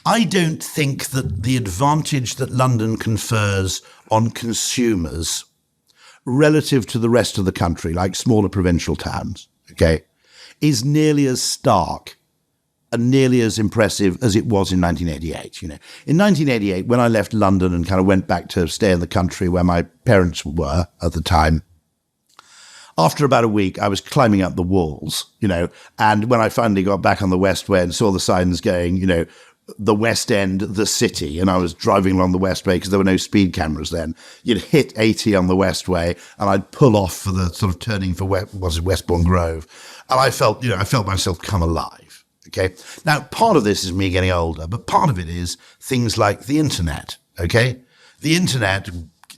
I don't think that the advantage that London confers on consumers relative to the rest of the country, like smaller provincial towns, okay, is nearly as stark and nearly as impressive as it was in 1988. You know, in 1988, when I left London and kind of went back to stay in the country where my parents were at the time, after about a week, I was climbing up the walls, you know, and when I finally got back on the Westway and saw the signs going, you know, the West End, the city, and I was driving along the Westway because there were no speed cameras then, you'd hit 80 on the Westway and I'd pull off for the sort of turning for Westbourne Grove. And I felt myself come alive, okay? Now, part of this is me getting older, but part of it is things like the internet, okay? The internet,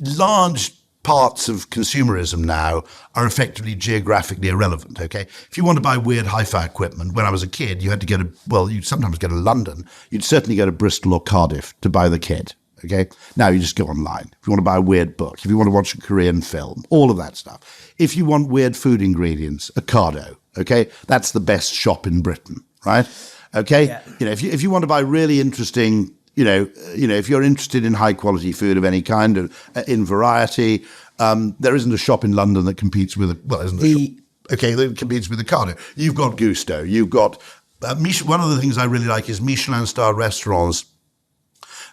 large parts of consumerism now are effectively geographically irrelevant, okay? If you want to buy weird hi-fi equipment, when I was a kid, you had to go to, well, you'd sometimes go to London. You'd certainly go to Bristol or Cardiff to buy the kit, okay? Now you just go online. If you want to buy a weird book, if you want to watch a Korean film, all of that stuff. If you want weird food ingredients, Ocado, okay? That's the best shop in Britain, right? Okay? Yeah. You know, if you want to buy really interesting, you know, if you're interested in high quality food of any kind, in variety, there isn't a shop in London that competes with, that competes with Ocado. You've got Gusto. You've got, one of the things I really like is Michelin-starred restaurants.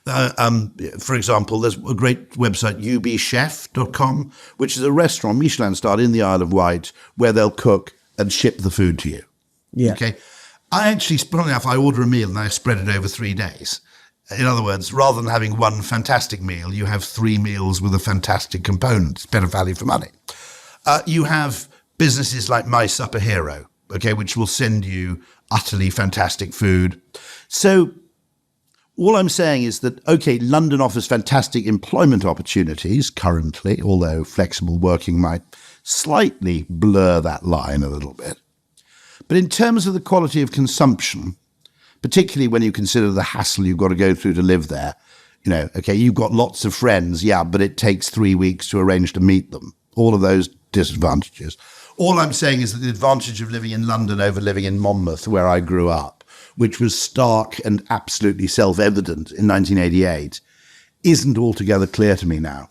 For example, there's a great website, ubchef.com, which is a restaurant, Michelin-starred in the Isle of Wight, where they'll cook and ship the food to you. Yeah. Okay. I actually, funnily enough, I order a meal and I spread it over 3 days. In other words, rather than having one fantastic meal, you have 3 meals with a fantastic component. It's better value for money. You have businesses like My Supper Hero, okay, which will send you utterly fantastic food. So all I'm saying is that, okay, London offers fantastic employment opportunities currently, although flexible working might slightly blur that line a little bit. But in terms of the quality of consumption, particularly when you consider the hassle you've got to go through to live there, you know, okay, you've got lots of friends, yeah, but it takes 3 weeks to arrange to meet them. All of those disadvantages. All I'm saying is that the advantage of living in London over living in Monmouth, where I grew up, which was stark and absolutely self-evident in 1988, isn't altogether clear to me now.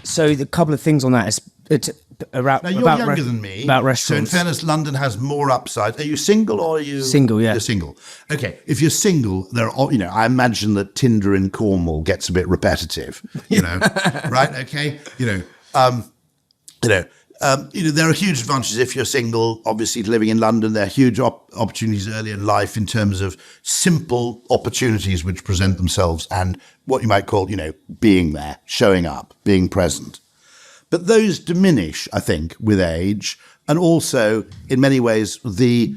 So the couple of things on that is now you're younger than me. About restaurants. So in fairness, London has more upside. Are you single or are you single? Yeah, you're single. Okay, if you're single, I imagine that Tinder in Cornwall gets a bit repetitive. You know, right? Okay, there are huge advantages if you're single. Obviously, to living in London, there are huge opportunities early in life in terms of simple opportunities which present themselves and what you might call, being there, showing up, being present. But those diminish, I think, with age, and also, in many ways, the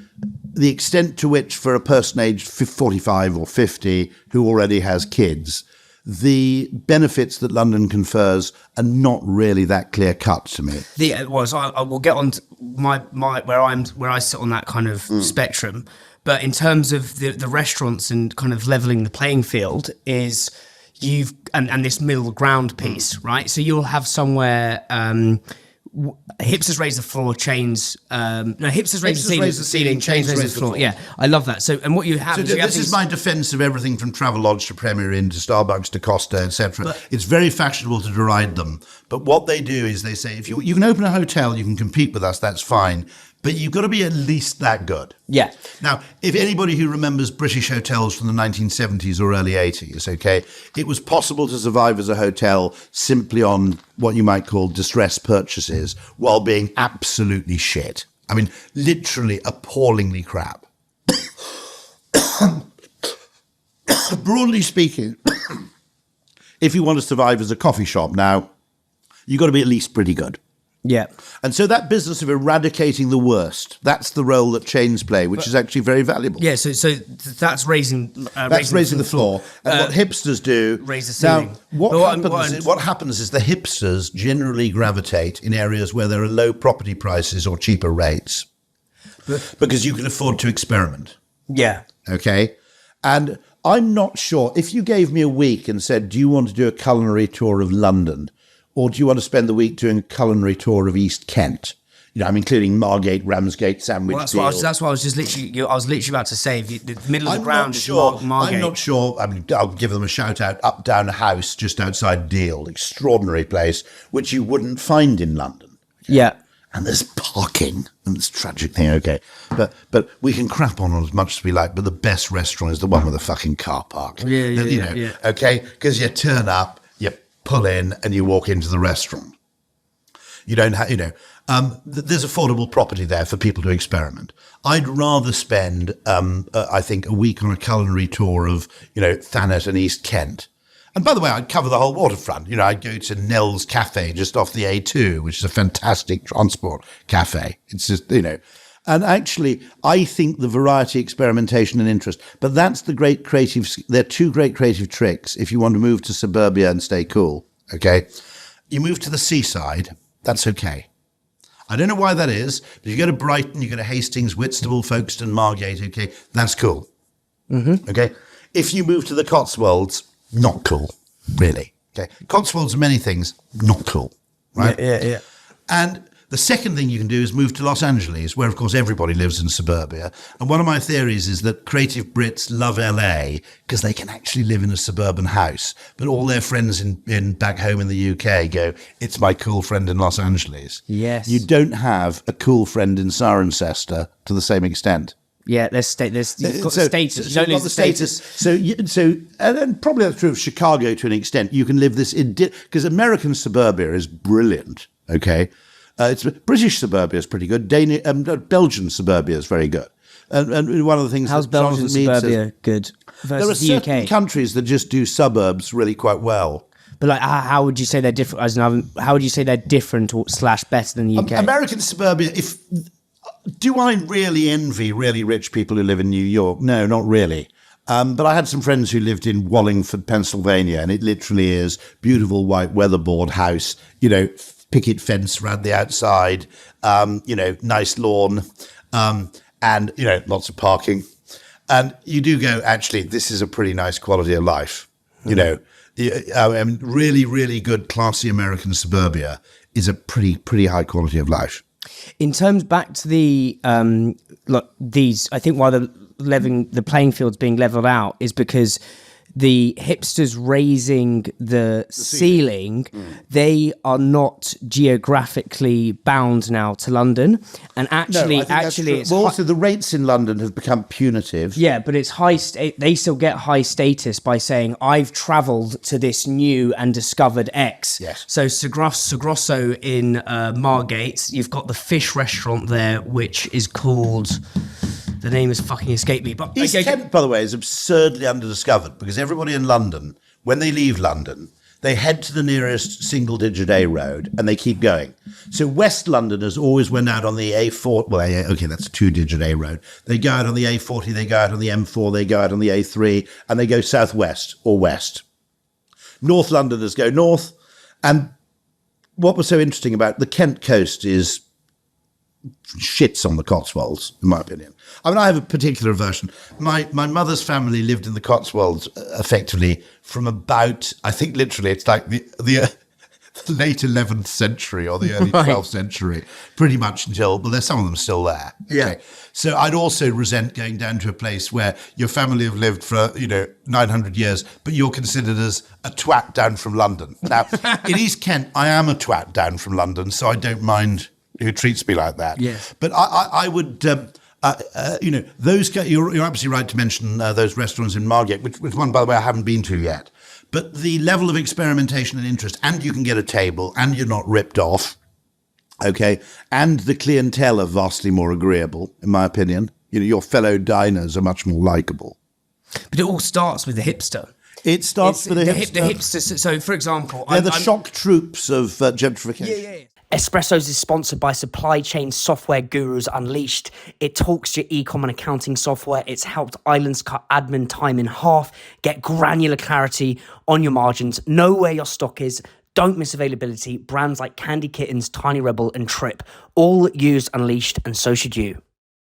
extent to which, for a person aged 45 or 50 who already has kids, the benefits that London confers are not really that clear cut to me. I will get on to where I sit on that kind of spectrum. But in terms of the restaurants and kind of leveling the playing field is and this middle ground piece, right? So you'll have somewhere hipsters raise the floor, hipsters raise the ceiling, chains raise the floor. Yeah, I love that. So, and what you have this is my defence of everything from Travelodge to Premier Inn to Starbucks to Costa, etc. It's very fashionable to deride them, but what they do is they say, if you can open a hotel, you can compete with us, that's fine, but you've got to be at least that good. Yeah. Now, if anybody who remembers British hotels from the 1970s or early 80s, okay, it was possible to survive as a hotel simply on what you might call distress purchases while being absolutely shit. I mean, literally appallingly crap. Broadly speaking, if you want to survive as a coffee shop now, you've got to be at least pretty good. Yeah. And so that business of eradicating the worst, that's the role that chains play, which is actually very valuable. Yeah, so that's raising the floor. And what hipsters do... Raise the ceiling. Now, what happens is the hipsters generally gravitate in areas where there are low property prices or cheaper rates because you can afford to experiment. Yeah. Okay? And I'm not sure, if you gave me a week and said, do you want to do a culinary tour of London, or do you want to spend the week doing a culinary tour of East Kent? including Margate, Ramsgate, Sandwich Well, Deal. that's what I was just literally. I was literally about to say. The middle of the ground is Margate. I'm not sure. I mean, I'll give them a shout out. Up Down House, just outside Deal, extraordinary place, which you wouldn't find in London. Yeah. And there's parking, and it's a tragic thing, okay. But we can crap on as much as we like, but the best restaurant is the one with a fucking car park. Yeah. Okay? Because you turn up, you pull in, and you walk into the restaurant. You don't have, there's affordable property there for people to experiment. I'd rather spend, I think, a week on a culinary tour of, Thanet and East Kent. And by the way, I'd cover the whole waterfront. I'd go to Nell's Cafe just off the A2, which is a fantastic transport cafe. It's just, and actually, I think the variety, experimentation and interest, but that's the great creative, there are two great creative tricks if you want to move to suburbia and stay cool, okay? You move to the seaside, that's okay. I don't know why that is, but you go to Brighton, you go to Hastings, Whitstable, Folkestone, Margate, okay, that's cool, okay? If you move to the Cotswolds, not cool, really. Okay, Cotswolds are many things, not cool, right? Yeah. And the second thing you can do is move to Los Angeles, where, of course, everybody lives in suburbia. And one of my theories is that creative Brits love LA because they can actually live in a suburban house. But all their friends in back home in the UK go, it's my cool friend in Los Angeles. Yes. You don't have a cool friend in Cirencester to the same extent. Yeah, you've got status. You don't lose the status. So, and probably that's true of Chicago to an extent. You can live this because American suburbia is brilliant. Okay, British suburbia is pretty good. Belgian suburbia is very good. And one of the things how's Belgian suburbia good versus the UK? There are certain countries that just do suburbs really quite well. But like, how would you say they're different? How would you say they're different or / better than the UK? American suburbia, do I really envy really rich people who live in New York? No, not really. But I had some friends who lived in Wallingford, Pennsylvania, and it literally is beautiful white weatherboard house, picket fence around the outside, nice lawn, and, lots of parking. And you do go, actually, this is a pretty nice quality of life. Really, really good, classy American suburbia is a pretty high quality of life. In terms back to the I think why the playing field's being leveled out is because the hipsters raising the ceiling, they are not geographically bound now to London, and actually, it's also the rates in London have become punitive. Yeah, but it's they still get high status by saying I've travelled to this new and discovered X. Yes. So Sagrosso in Margate, you've got the fish restaurant there, which is called. The name has fucking escaped me. But East Kent, by the way, is absurdly underdiscovered because everybody in London, when they leave London, they head to the nearest single-digit A road and they keep going. So West Londoners always went out on the A4. Well, okay, that's a 2-digit A road. They go out on the A40, they go out on the M4, they go out on the A3, and they go southwest or west. North Londoners go north. And what was so interesting about the Kent coast is shits on the Cotswolds, in my opinion. I mean, I have a particular aversion. My mother's family lived in the Cotswolds effectively from about, I think literally, it's like the late 11th century or the early 12th century, pretty much until, well, there's some of them still there. Yeah. Okay. So I'd also resent going down to a place where your family have lived for, 900 years, but you're considered as a twat down from London. Now, in East Kent, I am a twat down from London, so I don't mind who treats me like that. Yes. But I would, those guys, you're absolutely right to mention those restaurants in Margate, which one, by the way, I haven't been to yet. But the level of experimentation and interest, and you can get a table, and you're not ripped off, okay? And the clientele are vastly more agreeable, in my opinion. Your fellow diners are much more likable. But it all starts with the hipster. It starts with the hipster. The hipsters. So, for example, they're the shock troops of gentrification. Yeah. Espressos is sponsored by supply chain software gurus Unleashed. It talks to your e-com and accounting software. It's helped islands cut admin time in half, get granular clarity on your margins, know where your stock is, don't miss availability. Brands like Candy Kittens, Tiny Rebel and Trip all use Unleashed, and so should you.